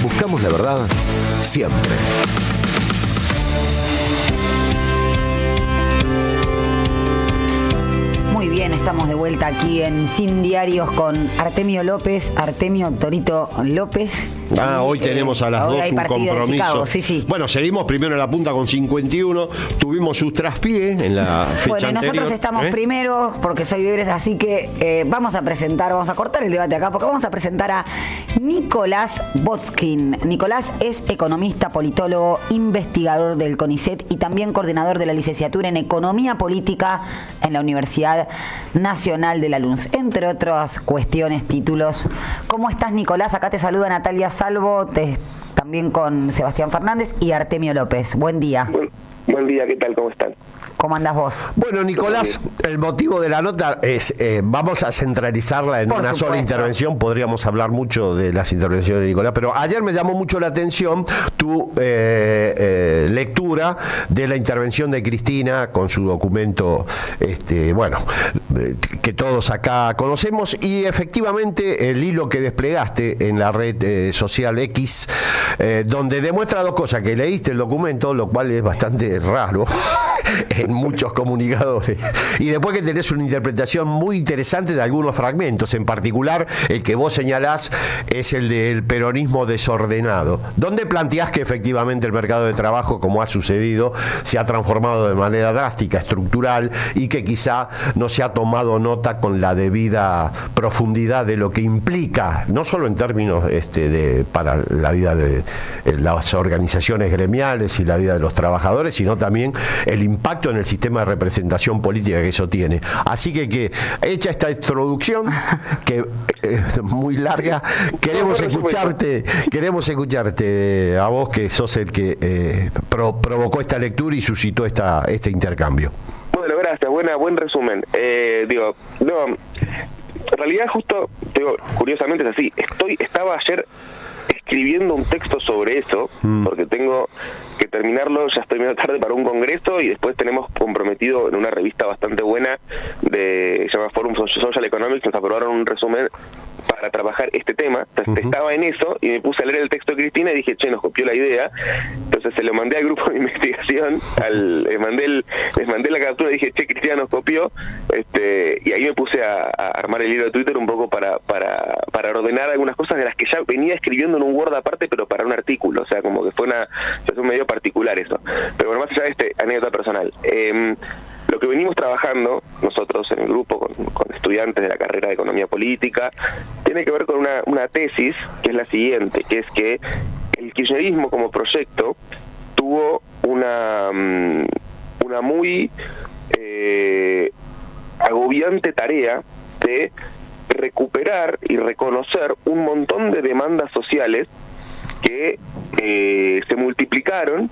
buscamos la verdad siempre. Muy bien, estamos de vuelta aquí en Sin Diarios con Artemio López, Artemio Torito López. Hoy tenemos a las 2 un compromiso. Chicago, sí. Bueno, seguimos primero en la punta con 51. Tuvimos sus traspiés en la fecha Bueno, anterior. nosotros estamos primeros porque soy libres, así que vamos a cortar el debate acá porque vamos a presentar a Nicolás Botzkin. Nicolás es economista, politólogo, investigador del CONICET y también coordinador de la licenciatura en Economía Política en la Universidad Nacional de la LUNS, entre otras cuestiones, títulos. ¿Cómo estás, Nicolás? Acá te saluda Natalia Salvo, también con Sebastián Fernández y Artemio López. Buen día. Buen día, ¿qué tal? ¿Cómo están? ¿Cómo andás vos? Bueno, Nicolás, el motivo de la nota es, vamos a centralizarla en una sola intervención. Podríamos hablar mucho de las intervenciones de Nicolás, pero ayer me llamó mucho la atención tu lectura de la intervención de Cristina con su documento, que todos acá conocemos, y efectivamente el hilo que desplegaste en la red social X, donde demuestra dos cosas: que leíste el documento, lo cual es bastante raro en muchos comunicadores, y después que tenés una interpretación muy interesante de algunos fragmentos, en particular el que vos señalás es el del peronismo desordenado, donde planteás que efectivamente el mercado de trabajo, como ha sucedido, se ha transformado de manera drástica, estructural, y que quizá no se ha tomado nota con la debida profundidad de lo que implica, no solo en términos para la vida de las organizaciones gremiales y la vida de los trabajadores, sino también el impacto en el sistema de representación política que eso tiene. Así que hecha esta introducción, que es muy larga, queremos escucharte a vos, que sos el que provocó esta lectura y suscitó este intercambio. Bueno, gracias, buen resumen. En realidad justo, curiosamente es así, estaba ayer escribiendo un texto sobre eso, porque tengo que terminarlo, ya estoy medio tarde para un congreso, y después tenemos comprometido en una revista bastante buena, se llama Forum Social Economics, nos aprobaron un resumen para trabajar este tema. Entonces, estaba en eso y me puse a leer el texto de Cristina y dije, nos copió la idea. Entonces se lo mandé al grupo de investigación, les mandé la captura y dije, Cristina nos copió, y ahí me puse a armar el hilo de Twitter un poco para ordenar algunas cosas de las que ya venía escribiendo en un Word aparte, pero para un artículo, o sea, como que fue un medio particular eso. Pero bueno, más allá de anécdota personal, lo que venimos trabajando nosotros en el grupo con estudiantes de la carrera de Economía Política tiene que ver con una tesis que es la siguiente, que es que el kirchnerismo como proyecto tuvo una muy agobiante tarea de recuperar y reconocer un montón de demandas sociales que se multiplicaron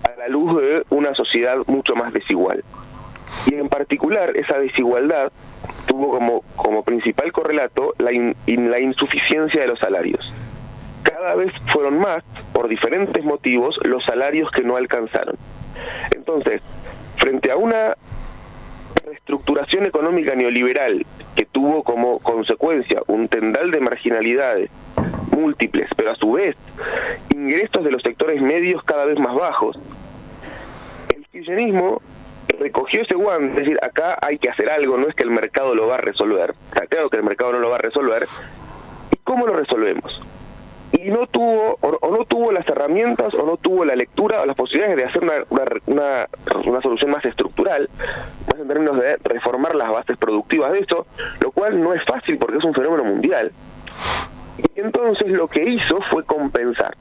a la luz de una sociedad mucho más desigual. Y en particular esa desigualdad tuvo como principal correlato la insuficiencia de los salarios. Cada vez fueron más, por diferentes motivos, los salarios que no alcanzaron. Entonces, frente a una reestructuración económica neoliberal que tuvo como consecuencia un tendal de marginalidades múltiples, pero a su vez ingresos de los sectores medios cada vez más bajos, el kirchnerismo recogió ese guante, es decir, acá hay que hacer algo, no es que el mercado lo va a resolver, está claro que el mercado no lo va a resolver, ¿y cómo lo resolvemos? Y no tuvo las herramientas, o no tuvo la lectura o las posibilidades de hacer una solución más estructural, más en términos de reformar las bases productivas de eso, lo cual no es fácil porque es un fenómeno mundial. Y entonces lo que hizo fue compensar.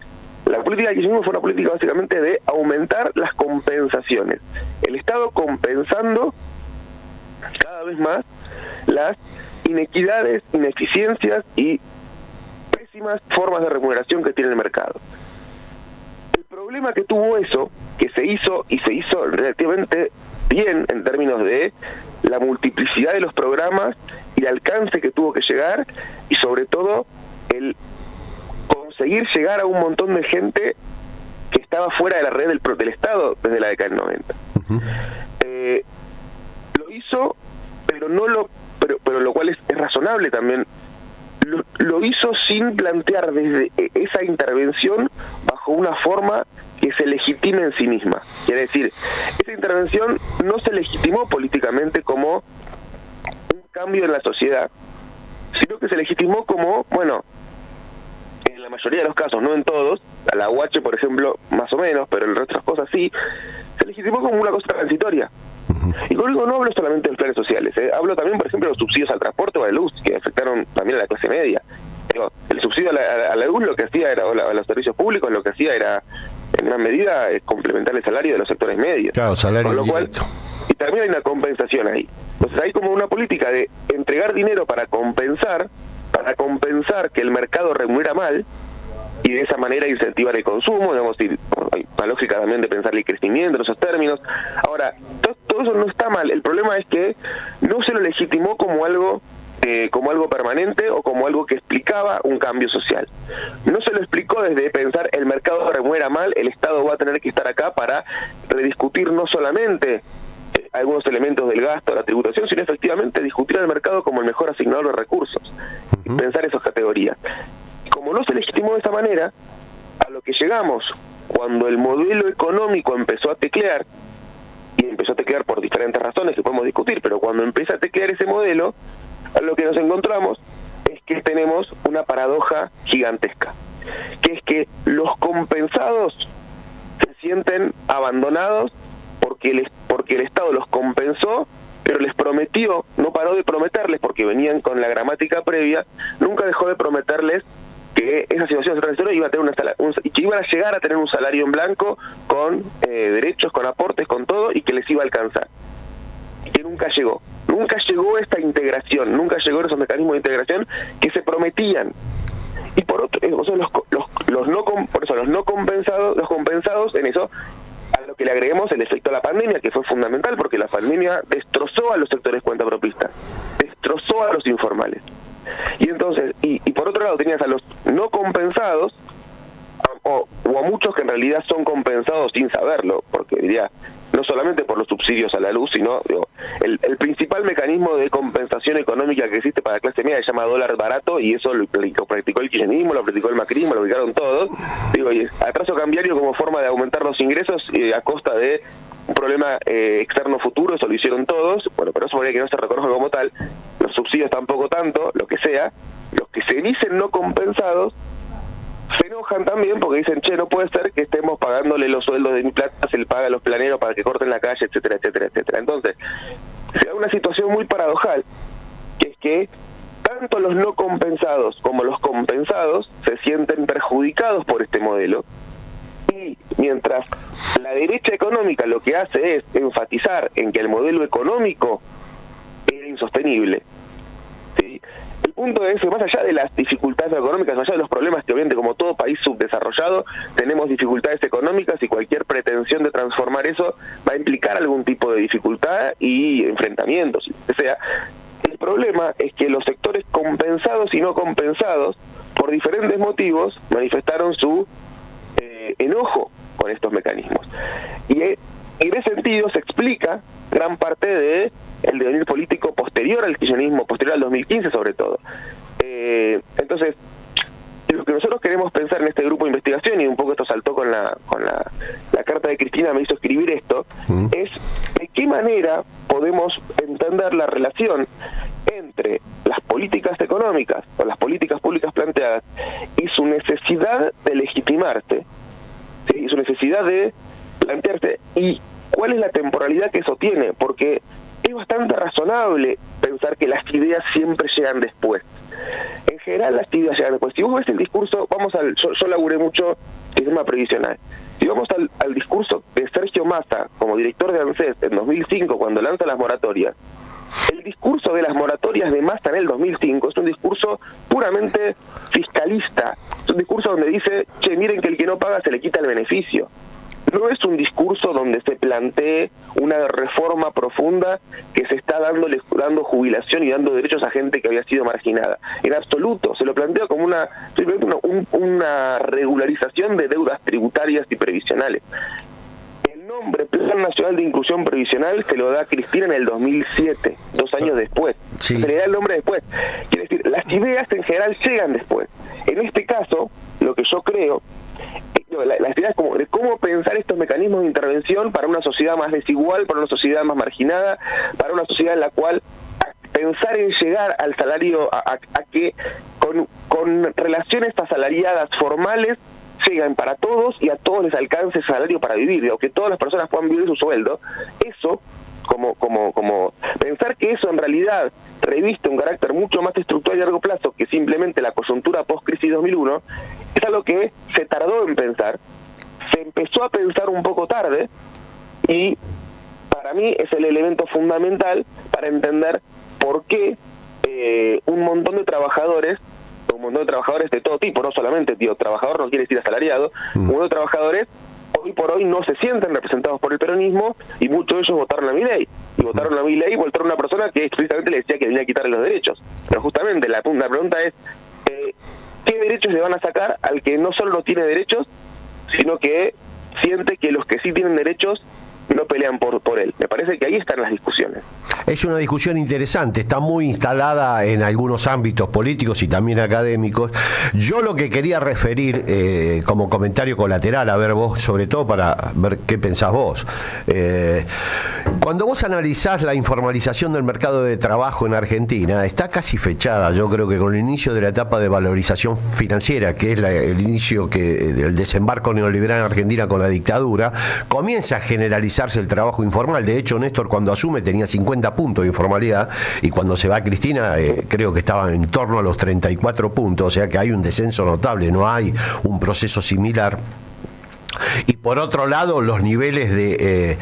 La política que hicimos fue una política básicamente de aumentar las compensaciones. El Estado compensando cada vez más las inequidades, ineficiencias y pésimas formas de remuneración que tiene el mercado. El problema que tuvo eso, que se hizo relativamente bien en términos de la multiplicidad de los programas y el alcance que tuvo que llegar, y sobre todo el conseguir llegar a un montón de gente que estaba fuera de la red del Estado desde la década del 90. Lo hizo, pero lo cual es razonable también lo hizo sin plantear desde esa intervención bajo una forma que se legitime en sí misma. Quiere decir, esa intervención no se legitimó políticamente como un cambio en la sociedad, sino que se legitimó como, bueno, en la mayoría de los casos, no en todos, a la UH, por ejemplo, más o menos, pero en otras cosas sí, se legitimó como una cosa transitoria. Y con eso no hablo solamente de los planes sociales, hablo también, por ejemplo, de los subsidios al transporte o a la luz, que afectaron también a la clase media. Digo, el subsidio a la luz lo que hacía era, a los servicios públicos, lo que hacía era, en gran medida, complementar el salario de los sectores medios. Claro, salario con lo cual, directo. y también hay una compensación ahí. Entonces hay como una política de entregar dinero para compensar que el mercado remunera mal, y de esa manera incentivar el consumo, digamos, y hay una lógica también de pensar el crecimiento en esos términos. Ahora, todo eso no está mal, el problema es que no se lo legitimó como algo permanente o como algo que explicaba un cambio social. No se lo explicó desde pensar el mercado remuera mal, el Estado va a tener que estar acá para rediscutir no solamente algunos elementos del gasto, la tributación, sino efectivamente discutir al mercado como el mejor asignador de recursos, y pensar esas categorías. Como no se legitimó de esa manera, a lo que llegamos cuando el modelo económico empezó a teclear, y empezó a teclear por diferentes razones que podemos discutir, pero cuando empieza a teclear ese modelo, a lo que nos encontramos es que tenemos una paradoja gigantesca, que es que los compensados se sienten abandonados porque el Estado los compensó, pero les prometió, no paró de prometerles, porque venían con la gramática previa, nunca dejó de prometerles que esa situación transitoria iba a tener y que iban a llegar a tener un salario en blanco con derechos, con aportes, con todo, y que les iba a alcanzar. Y que nunca llegó esta integración, nunca llegó esos mecanismos de integración que se prometían. Y por otro, o sea, los no compensados en eso, a lo que le agreguemos el efecto de la pandemia, que fue fundamental, porque la pandemia destrozó a los sectores cuentapropistas, destrozó a los informales. Y entonces, y por otro lado tenías a los no compensados, o a muchos que en realidad son compensados sin saberlo, porque diría, no solamente por los subsidios a la luz, sino el principal mecanismo de compensación económica que existe para la clase media se llama dólar barato, y eso lo practicó el kirchnerismo, lo practicó el macrismo, lo aplicaron todos, y atraso cambiario como forma de aumentar los ingresos a costa de un problema externo futuro, eso lo hicieron todos, bueno, pero eso podría que no se reconozca como tal, los subsidios tampoco tanto, lo que sea, los que se dicen no compensados se enojan también porque dicen, che, no puede ser que estemos pagándole los sueldos de mi plata, se le paga a los planeros para que corten la calle, etcétera, etcétera, etcétera. Entonces, se da una situación muy paradojal, que es que tanto los no compensados como los compensados se sienten perjudicados por este modelo, y mientras la derecha económica lo que hace es enfatizar en que el modelo económico era insostenible, ¿sí? El punto es que más allá de las dificultades económicas, más allá de los problemas que obviamente como todo país subdesarrollado tenemos dificultades económicas, y cualquier pretensión de transformar eso va a implicar algún tipo de dificultad y enfrentamientos, o sea, el problema es que los sectores compensados y no compensados, por diferentes motivos, manifestaron su enojo con estos mecanismos. Y en ese sentido se explica gran parte de el devenir político posterior al kirchnerismo, posterior al 2015 sobre todo. Entonces, lo que nosotros queremos pensar en este grupo de investigación, y un poco esto saltó con la carta de Cristina, me hizo escribir esto, es de qué manera podemos entender la relación entre las políticas económicas o las políticas públicas planteadas y su necesidad de legitimarse, ¿sí? Y su necesidad de plantearse, y cuál es la temporalidad que eso tiene, porque es bastante razonable pensar que las ideas siempre llegan después. En general las ideas llegan después. Si vos ves el discurso, yo laburé mucho el sistema previsional. Si vamos al discurso de Sergio Massa como director de ANSES en 2005, cuando lanza las moratorias, el discurso de las moratorias de Massa en el 2005 es un discurso puramente fiscalista. Es un discurso donde dice, che, miren que el que no paga se le quita el beneficio. No es un discurso donde se plantee una reforma profunda que se está dando jubilación y dando derechos a gente que había sido marginada. En absoluto, se lo plantea como una regularización de deudas tributarias y previsionales. El nombre Plan Nacional de Inclusión Previsional se lo da Cristina en el 2007, 2 años después. Sí. Se le da el nombre después. Quiere decir, las ideas en general llegan después. En este caso, lo que yo creo, las ideas como de cómo pensar estos mecanismos de intervención para una sociedad más desigual, para una sociedad más marginada, para una sociedad en la cual pensar en llegar al salario, a que con relaciones asalariadas formales llegan para todos y a todos les alcance el salario para vivir, o que todas las personas puedan vivir su sueldo. Eso, como pensar que eso en realidad reviste un carácter mucho más estructural y a largo plazo que simplemente la coyuntura post-crisis 2001, es algo que se tardó en pensar, se empezó a pensar un poco tarde, y para mí es el elemento fundamental para entender por qué un montón de trabajadores de todo tipo, no solamente, trabajador no quiere decir asalariado, un montón de trabajadores hoy por hoy no se sienten representados por el peronismo, y muchos de ellos votaron a Milei, y votaron a Milei y votaron a una persona que explícitamente le decía que venía a quitarle los derechos. Pero justamente la pregunta es, ¿qué derechos le van a sacar al que no solo no tiene derechos, sino que siente que los que sí tienen derechos no pelean por él? Me parece que ahí están las discusiones. Es una discusión interesante, está muy instalada en algunos ámbitos políticos y también académicos. Yo lo que quería referir como comentario colateral, a ver vos, sobre todo para ver qué pensás vos. Cuando vos analizás la informalización del mercado de trabajo en Argentina, está casi fechada, yo creo que con el inicio de la etapa de valorización financiera, que es el inicio del desembarco neoliberal en Argentina con la dictadura, comienza a generalizarse el trabajo informal. De hecho, Néstor cuando asume tenía 50 puntos de informalidad, y cuando se va Cristina creo que estaba en torno a los 34 puntos, o sea que hay un descenso notable, no hay un proceso similar. Y por otro lado, los niveles de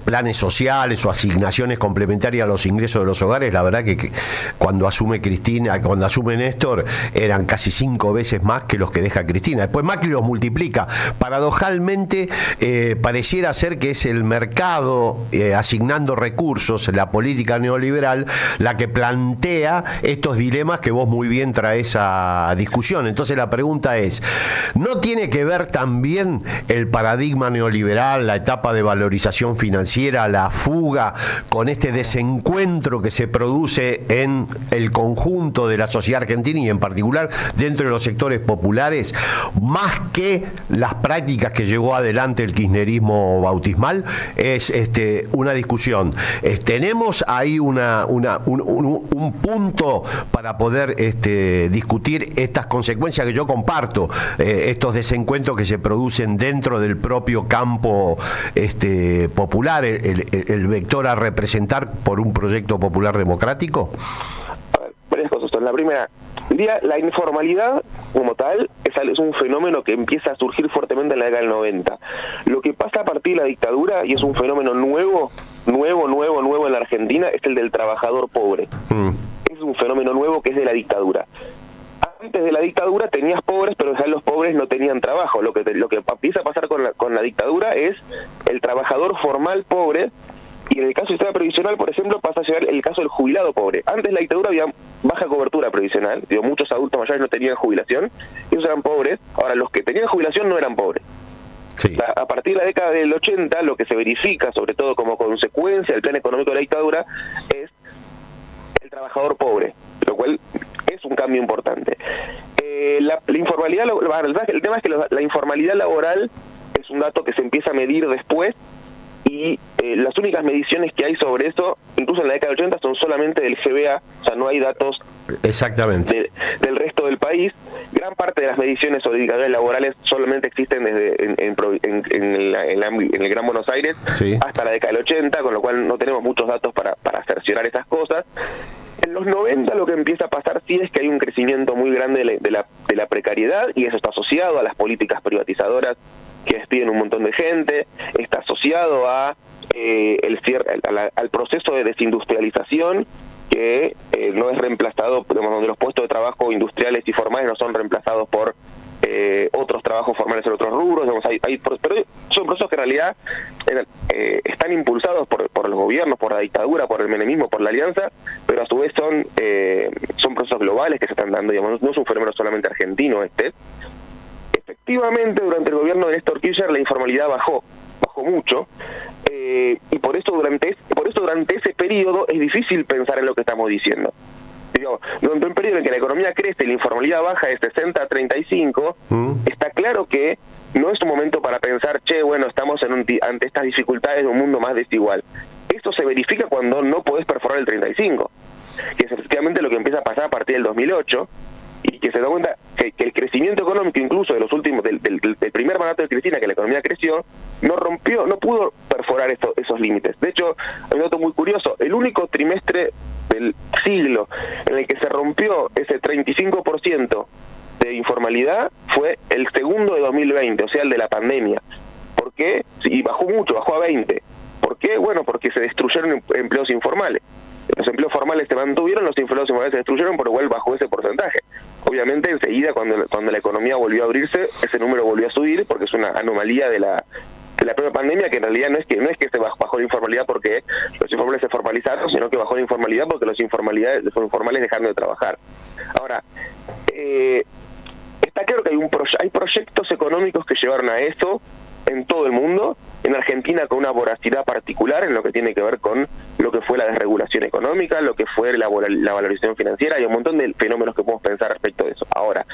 planes sociales o asignaciones complementarias a los ingresos de los hogares, la verdad que cuando asume Cristina, cuando asume Néstor, eran casi 5 veces más que los que deja Cristina. Después Macri los multiplica. Paradojalmente, pareciera ser que es el mercado asignando recursos, la política neoliberal, la que plantea estos dilemas que vos muy bien traes a discusión. Entonces la pregunta es, ¿no tiene que ver también el paradigma neoliberal, la etapa de valorización financiera, la fuga, con este desencuentro que se produce en el conjunto de la sociedad argentina y en particular dentro de los sectores populares, más que las prácticas que llevó adelante el kirchnerismo bautismal? Es una discusión. Tenemos ahí un punto para poder discutir estas consecuencias que yo comparto, estos desencuentros que se producen dentro del propio campo popular, el vector a representar por un proyecto popular democrático. A ver, varias cosas. La primera, diría, la informalidad como tal es un fenómeno que empieza a surgir fuertemente en la década del 90. Lo que pasa a partir de la dictadura, y es un fenómeno nuevo en la Argentina, es el del trabajador pobre. Es un fenómeno nuevo que es de la dictadura. Antes de la dictadura tenías pobres, pero ya los pobres no tenían trabajo. Lo que empieza a pasar con la dictadura es el trabajador formal pobre, y en el caso del sistema previsional, por ejemplo, pasa a llegar el caso del jubilado pobre. Antes de la dictadura había baja cobertura previsional, muchos adultos mayores no tenían jubilación, y esos eran pobres. Ahora, los que tenían jubilación no eran pobres. Sí. A partir de la década del 80, lo que se verifica, sobre todo como consecuencia del plan económico de la dictadura, es el trabajador pobre, lo cual es un cambio importante. La informalidad, el tema es que la informalidad laboral es un dato que se empieza a medir después, y las únicas mediciones que hay sobre eso, incluso en la década del 80, son solamente del GBA, o sea, no hay datos exactamente del resto del país. Gran parte de las mediciones sobre indicadores laborales solamente existen desde en el Gran Buenos Aires, sí, hasta la década del 80, con lo cual no tenemos muchos datos para cerciorar esas cosas. En los 90 lo que empieza a pasar sí es que hay un crecimiento muy grande de la precariedad, y eso está asociado a las políticas privatizadoras que despiden un montón de gente, está asociado a al proceso de desindustrialización, que no es reemplazado, donde los puestos de trabajo industriales y formales no son reemplazados por otros trabajos formales en otros rubros. Pero son procesos que en realidad están impulsados por los gobiernos, por la dictadura, por el menemismo, por la alianza, pero a su vez son procesos globales que se están dando, no es un fenómeno solamente argentino. Efectivamente, durante el gobierno de Néstor Kirchner la informalidad bajó, bajó mucho, y por eso durante ese periodo es difícil pensar en lo que estamos diciendo. Digamos, durante un periodo en que la economía crece y la informalidad baja de 60 a 35, está claro que no es un momento para pensar, bueno, estamos ante estas dificultades de un mundo más desigual. Esto se verifica cuando no podés perforar el 35, que es efectivamente lo que empieza a pasar a partir del 2008, y que se da cuenta que el crecimiento económico, incluso de los últimos del primer mandato de Cristina, que la economía creció, no pudo perforar esos límites. De hecho, hay un dato muy curioso: el único trimestre del siglo en el que se rompió ese 35% de informalidad fue el segundo de 2020, o sea, el de la pandemia. ¿Por qué? Y bajó mucho, bajó a 20. ¿Por qué? Bueno, porque se destruyeron empleos informales. Los empleos formales se mantuvieron, los empleos informales se destruyeron, por igual bajó ese porcentaje. Obviamente, enseguida, cuando la economía volvió a abrirse, ese número volvió a subir, porque es una anomalía de la propia pandemia, que en realidad no es que se bajó la informalidad porque los informales se formalizaron, sino que bajó la informalidad porque los informales dejaron de trabajar. Ahora, está claro que hay proyectos económicos que llevaron a eso en todo el mundo. En Argentina con una voracidad particular en lo que tiene que ver con lo que fue la desregulación económica, lo que fue la valorización financiera, y un montón de fenómenos que podemos pensar respecto de eso. Ahora,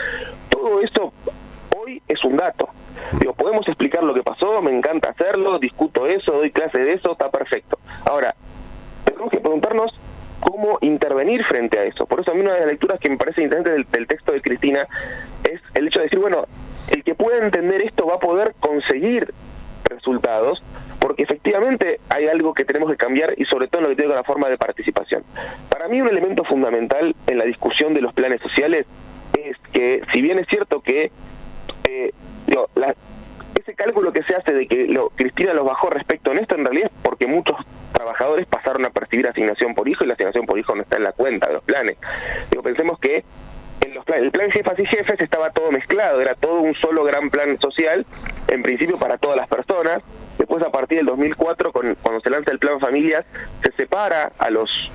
todo eso hoy es un dato. Podemos explicar lo que pasó, me encanta hacerlo, discuto eso, doy clase de eso, está perfecto. Ahora, tenemos que preguntarnos cómo intervenir frente a eso. Por eso a mí una de las lecturas que me parece interesante del texto de Cristina es el hecho de decir, bueno, el que pueda entender esto va a poder conseguir resultados, porque efectivamente hay algo que tenemos que cambiar, y sobre todo en lo que tiene con la forma de participación. Para mí un elemento fundamental en la discusión de los planes sociales es que, si bien es cierto que ese cálculo que se hace de que Cristina los bajó respecto a esto, en realidad es porque muchos trabajadores pasaron a percibir asignación por hijo, y la asignación por hijo no está en la cuenta de los planes. Pensemos que en los planes, el plan Jefas y Jefes estaba todo mezclado, era todo un solo gran plan social, en principio para todas las personas. Después, a partir del 2004, cuando se lanza el plan Familias, se separa a los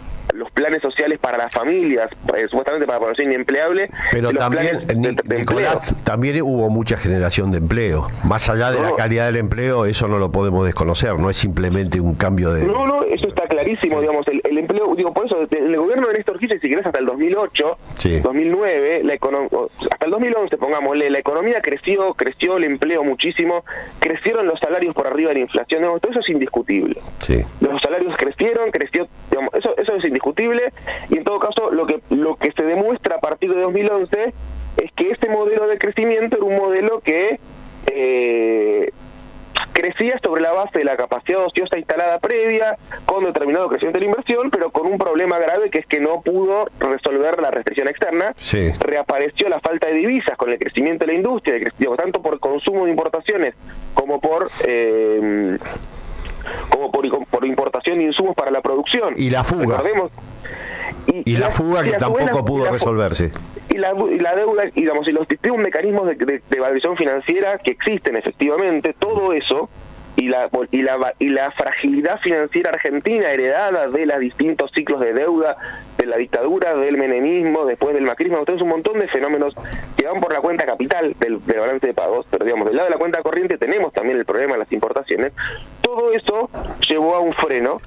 planes sociales para las familias, supuestamente para la población inempleable. Pero también, Nicolás, también hubo mucha generación de empleo. Más allá de la calidad del empleo, eso no lo podemos desconocer, no es simplemente un cambio de... No, eso está clarísimo, digamos, el empleo, por eso, el gobierno de Néstor Kirchner, si querés, hasta el 2008, 2009, hasta el 2011, pongámosle, la economía creció el empleo muchísimo, crecieron los salarios por arriba de la inflación, digamos, todo eso es indiscutible. Sí. Los salarios creció, digamos, eso es indiscutible, y en todo caso lo que se demuestra a partir de 2011 es que ese modelo de crecimiento era un modelo que crecía sobre la base de la capacidad ociosa instalada previa, con determinado crecimiento de la inversión, pero con un problema grave, que es que no pudo resolver la restricción externa. Sí. Reapareció la falta de divisas con el crecimiento de la industria, tanto por consumo de importaciones como por importación de insumos para la producción. Y la fuga. Y la fuga que tampoco pudo resolverse. Y la deuda, digamos, y los distintos mecanismos de evaluación financiera que existen efectivamente, todo eso, y la fragilidad financiera argentina heredada de los distintos ciclos de deuda, de la dictadura, del menemismo, después del macrismo. Tenemos un montón de fenómenos que van por la cuenta capital del balance de pagos, pero digamos, del lado de la cuenta corriente tenemos también el problema de las importaciones. Todo eso llevó a un freno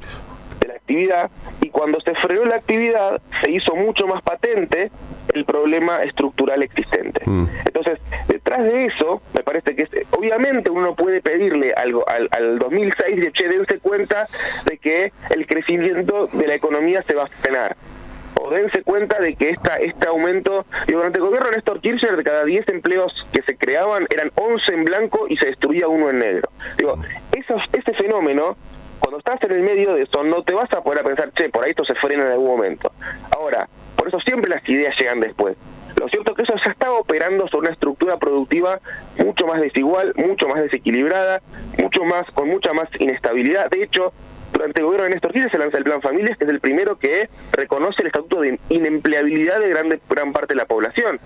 de la actividad, y cuando se frenó la actividad se hizo mucho más patente el problema estructural existente. Entonces, detrás de eso, me parece que obviamente uno puede pedirle algo al 2006 de, dense cuenta de que el crecimiento de la economía se va a frenar, o dense cuenta de que este aumento, durante el gobierno de Néstor Kirchner, de cada 10 empleos que se creaban, eran 11 en blanco y se destruía uno en negro. Ese fenómeno, cuando estás en el medio de eso, no te vas a poder pensar, por ahí esto se frena en algún momento. Ahora, por eso siempre las ideas llegan después. Lo cierto es que eso ya estaba operando sobre una estructura productiva mucho más desigual, mucho más desequilibrada, con mucha más inestabilidad. De hecho, Durante el gobierno de Néstor Kirchner se lanza el Plan Familias, que es el primero que reconoce el estatuto de inempleabilidad de gran parte de la población.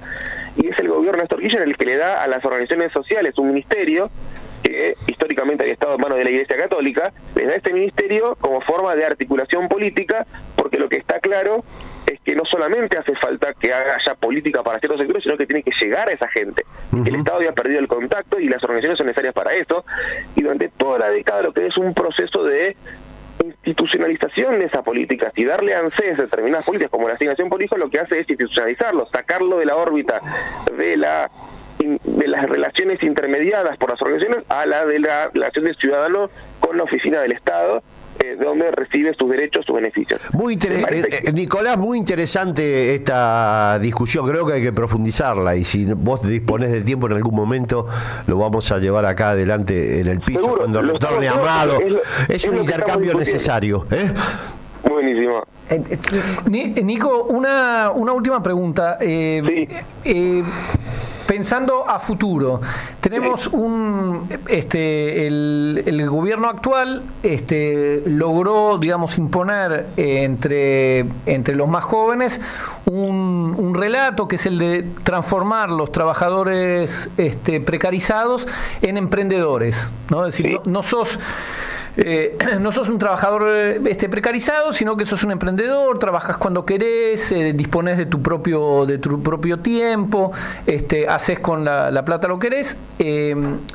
Y es el gobierno de Néstor Kirchner el que le da a las organizaciones sociales un ministerio que históricamente había estado en manos de la Iglesia Católica, les da este ministerio como forma de articulación política, porque lo que está claro es que no solamente hace falta que haya política para ciertos sectores, sino que tiene que llegar a esa gente. Que el Estado había perdido el contacto y las organizaciones son necesarias para eso, y durante toda la década lo que es un proceso de institucionalización de esas políticas y darle ANSES a determinadas políticas como la asignación por hijo, lo que hace es institucionalizarlo, sacarlo de la órbita de las relaciones intermediadas por las organizaciones a la de la relación del ciudadano con la oficina del Estado, donde recibe sus derechos, sus beneficios. Muy Nicolás, muy interesante esta discusión, creo que hay que profundizarla, y si vos disponés de tiempo en algún momento lo vamos a llevar acá adelante en el piso. Seguro, cuando retorne Amado. Es un intercambio necesario. Buenísimo. Nico, una última pregunta. Sí. Pensando a futuro, tenemos el gobierno actual logró, digamos, imponer entre los más jóvenes un relato que es el de transformar los trabajadores precarizados en emprendedores, ¿no? Es decir, no sos un trabajador precarizado, sino que sos un emprendedor, trabajas cuando querés, disponés de tu propio tiempo, haces con la plata lo que querés,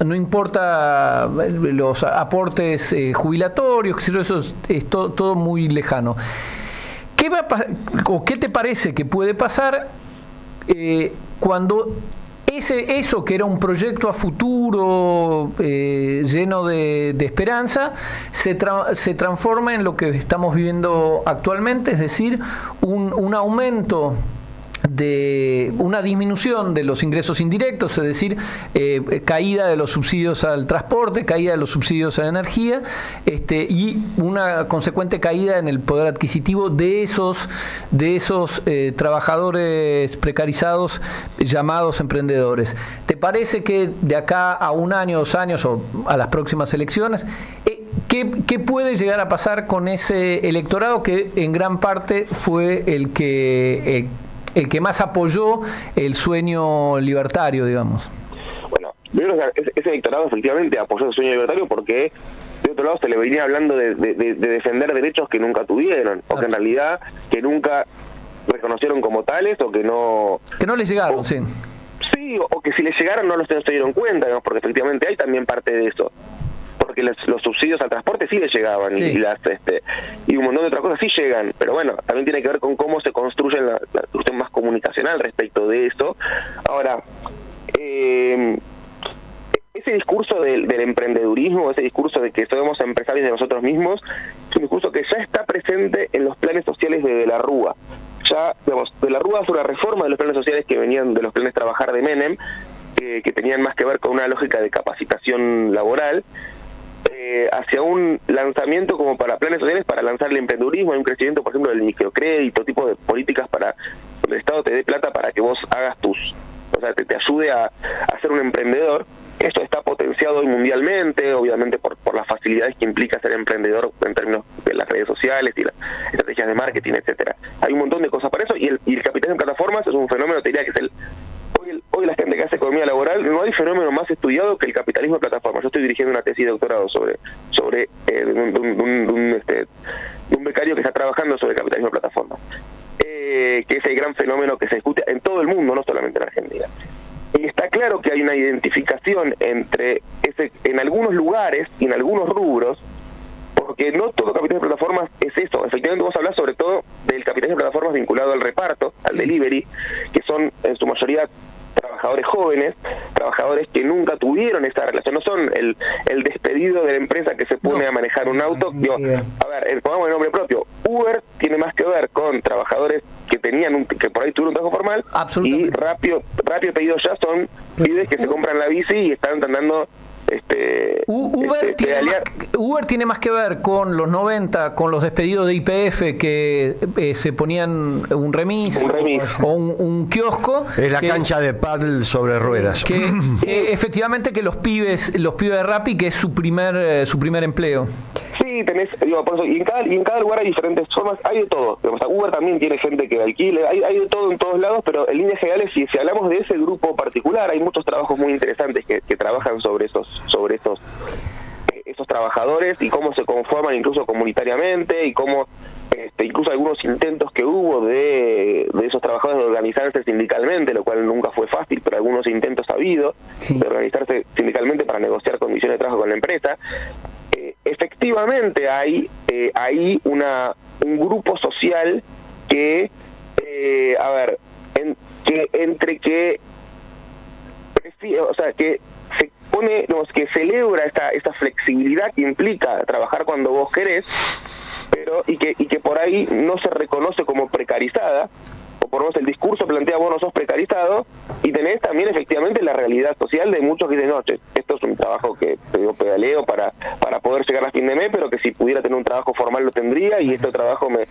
no importa los aportes jubilatorios, eso es todo muy lejano. ¿Qué te parece que puede pasar cuando eso que era un proyecto a futuro lleno de esperanza se transforma en lo que estamos viviendo actualmente, es decir, un aumento de una disminución de los ingresos indirectos, es decir, caída de los subsidios al transporte, caída de los subsidios a la energía, y una consecuente caída en el poder adquisitivo de esos trabajadores precarizados llamados emprendedores? ¿Te parece que de acá a 1 año, 2 años o a las próximas elecciones, ¿qué puede llegar a pasar con ese electorado que en gran parte fue el que más apoyó el sueño libertario, digamos? Bueno, ese electorado efectivamente apoyó el sueño libertario porque de otro lado se le venía hablando de defender derechos que nunca tuvieron, o que en realidad que nunca reconocieron como tales, o que no les llegaron, sí. Sí, o que si les llegaron no los se dieron cuenta, ¿no? Porque efectivamente hay también parte de eso. Porque los subsidios al transporte sí les llegaban, sí. Y un montón de otras cosas sí llegan, pero bueno, también tiene que ver con cómo se construye la cuestión más comunicacional respecto de eso. Ahora, ese discurso del emprendedurismo, ese discurso de que somos empresarios de nosotros mismos, es un discurso que ya está presente en los planes sociales de la Rúa. Ya, digamos, de la Rúa fue una reforma de los planes sociales que venían de los planes Trabajar de Menem, que tenían más que ver con una lógica de capacitación laboral, hacia un lanzamiento como para planes sociales para lanzar el emprendedurismo, hay un crecimiento, por ejemplo, del microcrédito, tipo de políticas para donde el Estado te dé plata para que vos hagas te ayude a ser un emprendedor. Esto está potenciado hoy mundialmente, obviamente por las facilidades que implica ser emprendedor en términos de las redes sociales y las estrategias de marketing, etcétera. Hay un montón de cosas para eso, y el capitalismo en plataformas es un fenómeno, te diría que es hoy la gente que hace economía laboral, no hay fenómeno más estudiado que el capitalismo de plataformas. Yo estoy dirigiendo una tesis de doctorado sobre un becario que está trabajando sobre el capitalismo de plataformas, que es el gran fenómeno que se discute en todo el mundo, no solamente en Argentina. Y está claro que hay una identificación entre en algunos lugares y en algunos rubros, porque no todo capitalismo de plataformas es eso. Efectivamente vos hablás sobre todo del capitalismo de plataformas vinculado al reparto, al delivery, que son en su mayoría trabajadores jóvenes, trabajadores que nunca tuvieron esa relación, no son el despedido de la empresa que se pone a manejar un auto. Pongamos el nombre propio. Uber tiene más que ver con trabajadores que por ahí tuvieron un trabajo formal, y rápido pedido ya son pibes que se compran la bici y están intentando Uber tiene más que ver con los 90, con los despedidos de YPF que se ponían un remis o un kiosco. Es la cancha de pádel sobre ruedas. Que efectivamente que los pibes de Rappi, que es su primer empleo. Sí, Sí, tenés, digo, por eso, y en cada lugar hay diferentes formas, hay de todo. O sea, Uber también tiene gente que alquile, hay de todo en todos lados, pero en líneas generales, si hablamos de ese grupo particular, hay muchos trabajos muy interesantes que trabajan sobre esos trabajadores y cómo se conforman incluso comunitariamente y cómo incluso algunos intentos que hubo de esos trabajadores de organizarse sindicalmente, lo cual nunca fue fácil, pero algunos intentos ha habido de organizarse sindicalmente para negociar condiciones de trabajo con la empresa. Efectivamente hay ahí un grupo social que, que se pone, que celebra esta flexibilidad que implica trabajar cuando vos querés, pero y que por ahí no se reconoce como precarizada, o por lo menos el discurso plantea vos no sos precarizado, y tenés también efectivamente la realidad social de muchos que dicen, no, esto es un trabajo que yo pedaleo para poder llegar a fin de mes, pero que si pudiera tener un trabajo formal lo tendría, y este trabajo me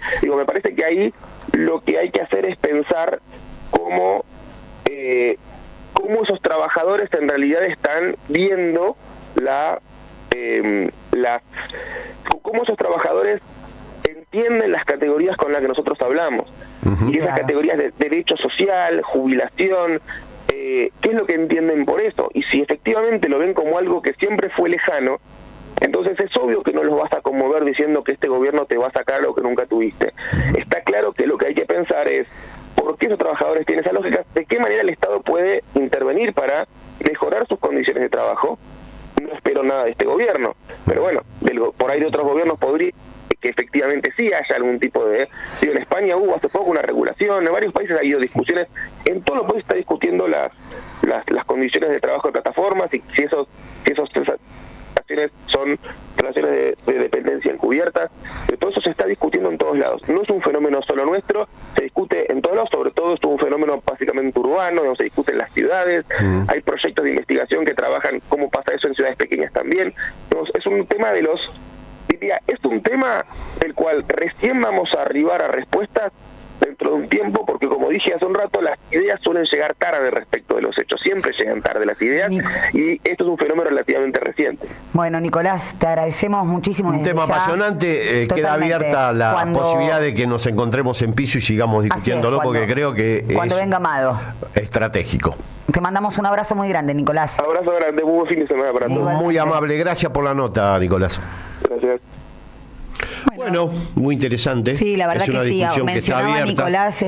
parece que ahí lo que hay que hacer es pensar cómo esos trabajadores en realidad están viendo cómo esos trabajadores entienden las categorías con las que nosotros hablamos. Y esas categorías de derecho social, jubilación, ¿qué es lo que entienden por eso? Y si efectivamente lo ven como algo que siempre fue lejano, entonces es obvio que no los vas a conmover diciendo que este gobierno te va a sacar lo que nunca tuviste. Está claro que lo que hay que pensar es por qué esos trabajadores tienen esa lógica, de qué manera el Estado puede intervenir para mejorar sus condiciones de trabajo. No espero nada de este gobierno, pero bueno, por ahí de otros gobiernos podría que efectivamente sí haya algún tipo de... Digo, en España hubo hace poco una regulación, en varios países ha habido discusiones, en todos los países se está discutiendo las condiciones de trabajo de plataformas y si esas relaciones son relaciones de dependencia encubiertas, pero todo eso se está discutiendo en todos lados. No es un fenómeno solo nuestro, se discute en todos lados, sobre todo es un fenómeno básicamente urbano, donde se discute en las ciudades, hay proyectos de investigación que trabajan cómo pasa eso en ciudades pequeñas también. Entonces, es un tema es un tema del cual recién vamos a arribar a respuestas dentro de un tiempo, porque como dije hace un rato, las ideas suelen llegar tarde respecto de los hechos, siempre llegan tarde las ideas, y esto es un fenómeno relativamente reciente. Bueno, Nicolás, te agradecemos muchísimo. Un tema apasionante, queda abierta la posibilidad de que nos encontremos en piso y sigamos discutiéndolo, porque creo que cuando venga Amado. Estratégico. Te mandamos un abrazo muy grande, Nicolás. Abrazo grande, muy buen fin de semana para todos. Muy amable, gracias por la nota, Nicolás. Gracias. Bueno, muy interesante. Sí, la verdad que sí. Mencionaba Nicolás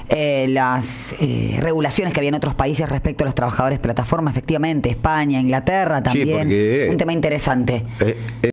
las regulaciones que había en otros países respecto a los trabajadores plataforma, efectivamente, España, Inglaterra también. Sí, porque, un tema interesante.